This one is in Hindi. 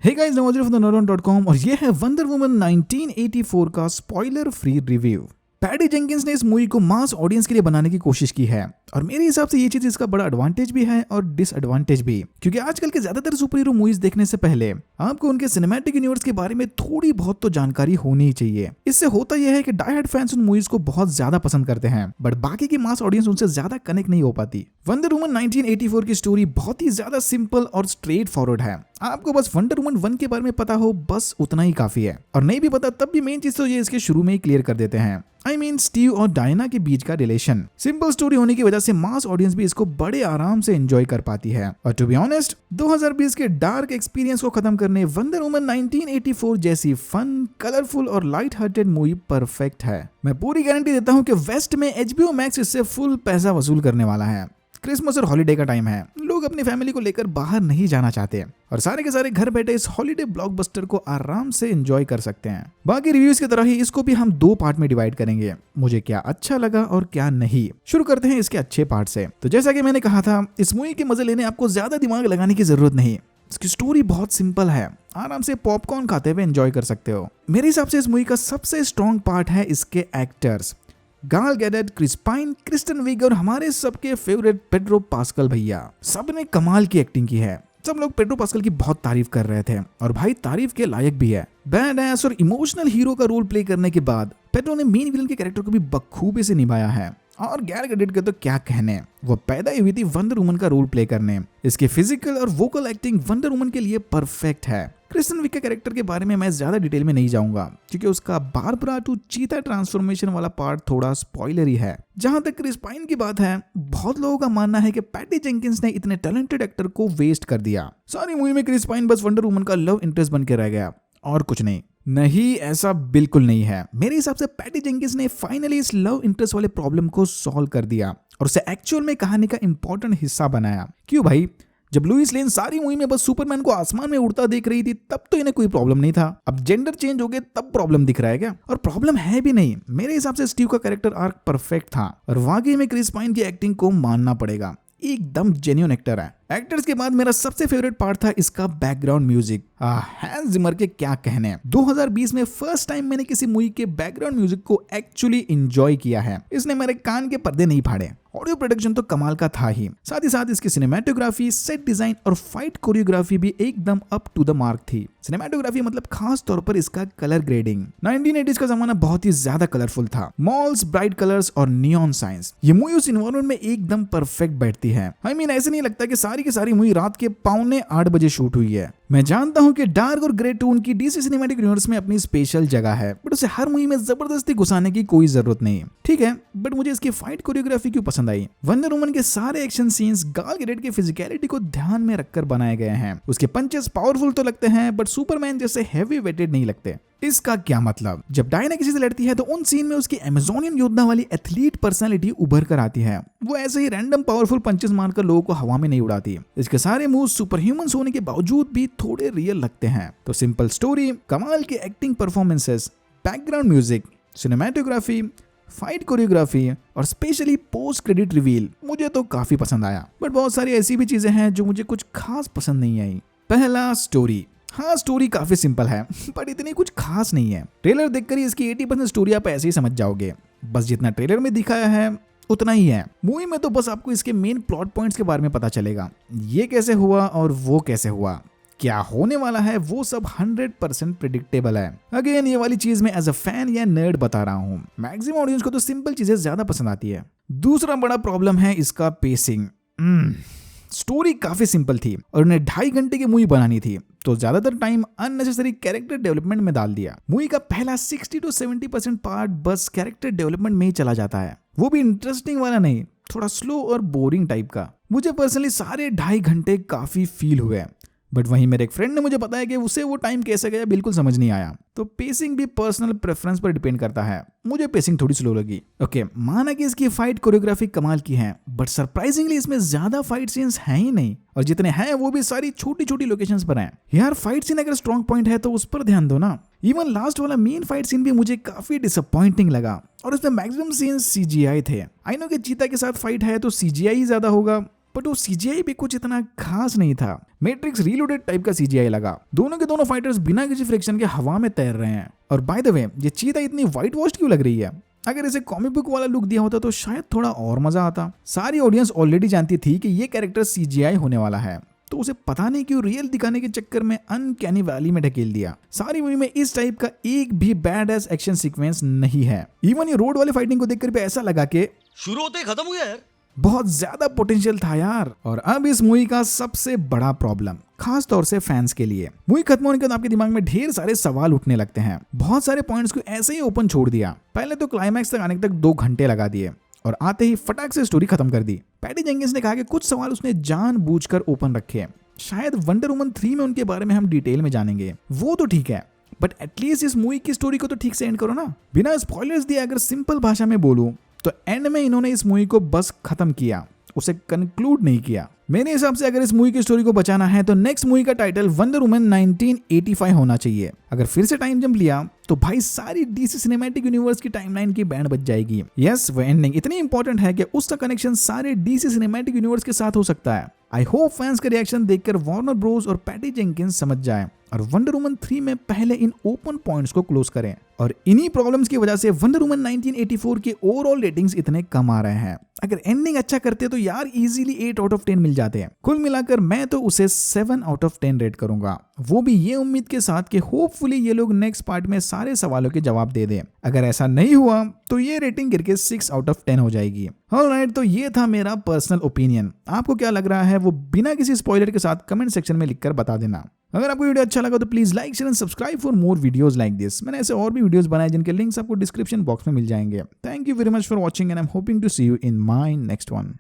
Hey guys, Nawazul from the neuron.com और ये है वंडर वुमन 1984 का spoiler free review. Patty Jenkins ने इस मूवी को मास ऑडियंस के लिए बनाने की कोशिश की है और मेरे हिसाब से ये चीज इसका बड़ा एडवांटेज भी है और डिसएडवांटेज भी, क्योंकि आजकल के ज्यादातर सुपर हीरो मूवीज देखने से पहले आपको उनके सिनेमैटिक यूनिवर्स के बारे में थोड़ी बहुत तो जानकारी होनी ही चाहिए। इससे होता यह है कि डाई हार्ड फैंस उन मूवीज को बहुत ज्यादा पसंद करते हैं, बट बाकी की मास ऑडियंस उनसे ज्यादा कनेक्ट नहीं हो पाती। वंडर वुमन 1984 की स्टोरी बहुत ही ज्यादा सिंपल और स्ट्रेट फॉरवर्ड है। आपको बस वंडर वुमन 1 के बारे में पता हो, बस उतना ही काफी है, और नहीं भी पता तब भी मेन चीज तो ये इसके शुरू में ही क्लियर कर देते हैं। I mean, स्टीव और डायना के बीच का रिलेशन। सिंपल स्टोरी होने की वजह से मास ऑडियंस भी इसको बड़े आराम से एंजॉय कर पाती है। और टू बी ऑनेस्ट, 2020 के डार्क एक्सपीरियंस को खत्म करने वंडर वुमन 1984 जैसी फन, कलरफुल और लाइट हार्टेड मूवी परफेक्ट है। मैं पूरी गारंटी देता हूँ कि वेस्ट में HBO मैक्स इससे फुल पैसा वसूल करने वाला है। क्रिसमस और हॉलिडे का टाइम है, लोग अपनी फैमिली को लेकर बाहर नहीं जाना चाहते और सारे के सारे घर बैठे इस हॉलिडे ब्लॉकबस्टर को आराम से एंजॉय कर सकते हैं। बाकी रिव्यूज की तरह ही इसको भी हम 2 पार्ट में डिवाइड करेंगे, मुझे क्या अच्छा लगा और क्या नहीं। शुरू करते हैं इसके अच्छे पार्ट से। तो जैसा कि मैंने कहा था, इस मूवी के मजे लेने आपको ज्यादा दिमाग लगाने की जरूरत नहीं। इसकी स्टोरी बहुत सिंपल है, आराम से पॉपकॉर्न खाते हुए एंजॉय कर सकते हो। मेरे हिसाब से इस मूवी का सबसे स्ट्रॉन्ग पार्ट है इसके एक्टर्स। गाल गैडेट, क्रिस पाइन, क्रिस्टन विग और हमारे सबके फेवरेट पेड्रो पास्कल भैया, सबने कमाल की एक्टिंग की है। सब लोग पेड्रो पास्कल की बहुत तारीफ कर रहे थे और भाई तारीफ के लायक भी है। बैड एस और इमोशनल हीरो का रोल प्ले करने के बाद पेड्रो ने मेन विलन के कैरेक्टर को भी बखूबी से निभाया है। और गैल गैडेट के तो क्या कहने, वो पैदा हुई थी वंडर वुमन का रोल प्ले करने। इसकी फिजिकल और वोकल एक्टिंग वंडर वुमन के लिए परफेक्ट है। क्रिस्टन विग के कैरेक्टर के बारे में मैं ज्यादा डिटेल में नहीं जाऊंगा, क्योंकि उसका बारबरा टू चीता ट्रांसफॉर्मेशन वाला पार्ट थोड़ा स्पॉइलर ही है। जहां तक क्रिस पाइन की बात है, बहुत लोगों का मानना है कि पैटी जेंकिंस ने इतने टैलेंटेड एक्टर को वेस्ट कर दिया। सारी मूवी में क्रिस पाइन बस वंडर वुमन का लव इंटरेस्ट बन के रह गया और कुछ नहीं। नहीं, ऐसा बिल्कुल नहीं है। मेरे हिसाब से पैटी जेंकिंस ने फाइनली इस लव इंटरेस्ट वाले प्रॉब्लम को सॉल्व कर दिया और उसे एक्चुअल में कहानी का इंपॉर्टेंट हिस्सा बनाया। क्यों भाई, जब लुइस लेन सारी मूवी में बस सुपरमैन को आसमान में उड़ता देख रही थी तब तो इन्हें कोई प्रॉब्लम नहीं था। अब जेंडर चेंज हो गए तब प्रॉब्लम दिख रहा है क्या? और प्रॉब्लम है भी नहीं। मेरे हिसाब से स्टीव का कैरेक्टर आर्क परफेक्ट था और वाकई में क्रिस पाइन की एक्टिंग को मानना पड़ेगा, एकदम जेन्युइन एक्टर है। एक्टर्स के बाद मेरा सबसे फेवरेट पार्ट था इसका बैकग्राउंड म्यूजिक। हैंस जिमर के क्या कहने। 2020 में फर्स्ट टाइम मैंने किसी मूवी के बैकग्राउंड म्यूजिक को एक्चुअली एंजॉय किया है। इसने मेरे कान के पर्दे नहीं फाड़े। ऑडियो प्रोडक्शन तो कमाल का था ही, साथ ही साथ इसकी सिनेमैटोग्राफी, सेट डिजाइन और फाइट कोरियोग्राफी भी एकदम अप टू द मार्क थी। सिनेमैटोग्राफी मतलब खास तौर पर इसका कलर ग्रेडिंग। 1980s का जमाना बहुत ही ज्यादा कलरफुल था। मॉल्स, ब्राइट कलर्स और नियॉन साइंस, ये मूवी उस इन्वायरमेंट में एकदम परफेक्ट बैठती है। I mean, ऐसे नहीं लगता कि सारी की सारी मूवी रात के 7:45 बजे शूट हुई है। मैं जानता हूं कि डार्क और ग्रे टोन की डीसी सिनेमैटिक यूनिवर्स में अपनी स्पेशल जगह है, बट उसे हर मूवी में जबरदस्ती घुसाने की कोई जरूरत नहीं। ठीक है, बट मुझे इसकी फाइट कोरियोग्राफी क्यों पसंद आई? वंडर वुमन के सारे एक्शन सीन्स गाल गैडेट की फिजिकलिटी को ध्यान में रखकर बनाए गए हैं। उसके पंचेस पावरफुल तो लगते हैं, बट सुपरमैन जैसे हेवी वेटेड नहीं लगते। इसका क्या मतलब? जब डायना किसी से लड़ती है तो उन सीन में उसकी अमेजोनियन योद्धा वाली एथलीट पर्सनालिटी उभर कर आती है। वो ऐसे ही रैंडम पावरफुल पंचेस मारकर लोगों को हवा में नहीं उड़ाती। इसके सारे मूव सुपर ह्यूमंस होने के बावजूद भी थोड़े रियल लगते हैं। तो सिंपल स्टोरी, कमाल की acting performances, background music, cinematography, fight choreography और स्पेशली पोस्ट क्रेडिट रिवील मुझे तो काफी पसंद आया। बट बहुत सारी ऐसी भी चीजें हैं जो मुझे कुछ खास पसंद नहीं आई। पहला, स्टोरी। हाँ, स्टोरी काफी सिंपल है बट इतनी कुछ खास नहीं है। ट्रेलर देखकर ही इसकी 80% स्टोरी आप ऐसे ही समझ जाओगे। बस जितना ट्रेलर में दिखाया है उतना ही है। मूवी में तो बस आपको इसके मेन प्लॉट पॉइंट्स के बारे में पता चलेगा, ये कैसे हुआ और वो कैसे हुआ, क्या होने वाला है, वो सब 100% प्रिडिक्टेबल है। अगेन, ये वाली चीज मैं एज अ फैन या नर्ड बता रहा हूँ। मैक्सिमम ऑडियंस को तो सिंपल चीजें ज्यादा पसंद आती है। दूसरा बड़ा प्रॉब्लम है इसका पेसिंग। स्टोरी काफी सिंपल थी और उन्हें 2.5 घंटे की मूवी बनानी थी, तो ज्यादातर टाइम अननेसेसरी कैरेक्टर डेवलपमेंट में डाल दिया। मूवी का पहला 60 to 70% पार्ट बस कैरेक्टर डेवलपमेंट में ही चला जाता है, वो भी इंटरेस्टिंग वाला नहीं, थोड़ा स्लो और बोरिंग टाइप का। मुझे पर्सनली सारे 2.5 घंटे काफी फील हुए, बट वहीं मेरे एक फ्रेंड ने मुझे बताया कि उसे वो टाइम कैसे गया बिल्कुल समझ नहीं आया। तो पेसिंग भी पर्सनल प्रेफरेंस पर डिपेंड करता है। मुझे पेसिंग थोड़ी स्लो लगी। ओके, माना कि इसकी फाइट कोरियोग्राफी कमाल की है, बट सरप्राइजिंगली इसमें ज्यादा फाइट सीन्स हैं ही नहीं, और जितने हैं वो भी सारी छोटी छोटी लोकेशंस पर हैं। यार, फाइट सीन अगर स्ट्रॉन्ग पॉइंट है तो उस पर ध्यान दो ना। इवन लास्ट वाला मेन फाइट सीन भी मुझे काफी डिसअपॉइंटिंग लगा और उसमें मैक्सिमम सीन्स CGI थे। आई नो कि चीता के साथ फाइट है तो CGI ही ज्यादा होगा, बट वो सीजीआई भी कुछ इतना खास नहीं था। मैट्रिक्स रीलोडेड टाइप का सीजीआई लगा। दोनों के दोनों फाइटर्स बिना किसी फ्रिक्शन के हवा में तैर रहे हैं। और बाय द वे, ये चीता इतनी व्हाइट वॉश क्यों लग रही है? अगर इसे कॉमिक बुक वाला लुक दिया होता तो शायद थोड़ा और मजा आता। सारी ऑडियंस ऑलरेडी जानती थी कि ये कैरेक्टर सीजीआई होने वाला है, तो उसे पता नहीं क्यों रियल दिखाने के चक्कर में अनकैनी वैली में ढकेल दिया। सारी मूवी में इस टाइप का एक भी बैड एस एक्शन सीक्वेंस नहीं है। इवन ये रोड वाले फाइटिंग को देखकर भी ऐसा लगा कि शुरू होते ही खत्म हो गया यार। बहुत ज्यादा पोटेंशियल था यार। और अब इस मूवी का सबसे बड़ा प्रॉब्लम, खास तौर से फैंस के लिए, मूवी खत्म होने के बाद आपके दिमाग में ढेर सारे सवाल उठने लगते हैं। बहुत सारे पॉइंट्स को ऐसे ही ओपन छोड़ दिया। पहले तो क्लाइमैक्स तक आने तक 2 घंटे लगा दिए और आते ही फटाक से स्टोरी खत्म कर दी। पैटी जेंकिंस ने कहा कि कुछ सवाल उसने जानबूझकर ओपन रखे। शायद वंडर वुमन 3 में उनके बारे में हम डिटेल में जानेंगे, वो तो ठीक है, बट एटलीस्ट इस मूवी की स्टोरी को तो ठीक से एंड करो ना। बिना स्पॉयलर्स दिए अगर सिंपल भाषा में बोलूं तो एंड में इन्होंने इस मूवी को बस खत्म किया, उसे कंक्लूड नहीं किया। मेरे हिसाब से अगर इस मूवी की स्टोरी को बचाना है तो नेक्स्ट मूवी का टाइटल वंडर वुमन 1985 होना चाहिए। अगर फिर से टाइम जंप लिया तो भाई सारी डीसी सिनेमैटिक यूनिवर्स की टाइमलाइन की बैंड बज जाएगी। यस, वो एंडिंग इतनी इंपॉर्टेंट है कि उसका कनेक्शन सारे डीसी सिनेमैटिक यूनिवर्स के साथ हो सकता है। आई होप फैंस का रिएक्शन देखकर वार्नर ब्रोस और पैटी जेंकिंस समझ जाए और वंडर वुमन 3 में पहले इन ओपन पॉइंट्स को क्लोज करें। और इन्हीं प्रॉब्लम्स की वजह से वंडर वुमन 1984 के ओवरऑल रेटिंग्स इतने कम आ रहे हैं। अगर एंडिंग अच्छा करते तो यार इजीली 8 आउट ऑफ 10 मिल जाते हैं। कुल मिलाकर मैं तो उसे 7 आउट ऑफ 10 रेट करूंगा, वो भी ये उम्मीद के साथ कि होपफुली ये लोग नेक्स्ट पार्ट में सारे सवालों के जवाब दे दें। अगर ऐसा नहीं हुआ तो ये रेटिंग गिर के 6 आउट ऑफ 10 हो जाएगी। ऑलराइट, तो ये था मेरा पर्सनल ओपिनियन। आपको क्या लग रहा है वो बिना किसी स्पॉइलर के साथ कमेंट सेक्शन में लिखकर बता देना। अगर आपको वीडियो अच्छा लगा तो please like share and subscribe for more videos like this. मैंने ऐसे और भी वीडियोस बनाए जिनके लिंक्स आपको डिस्क्रिप्शन बॉक्स में मिल जाएंगे। Thank you very much for watching and I am hoping to see you in my next one.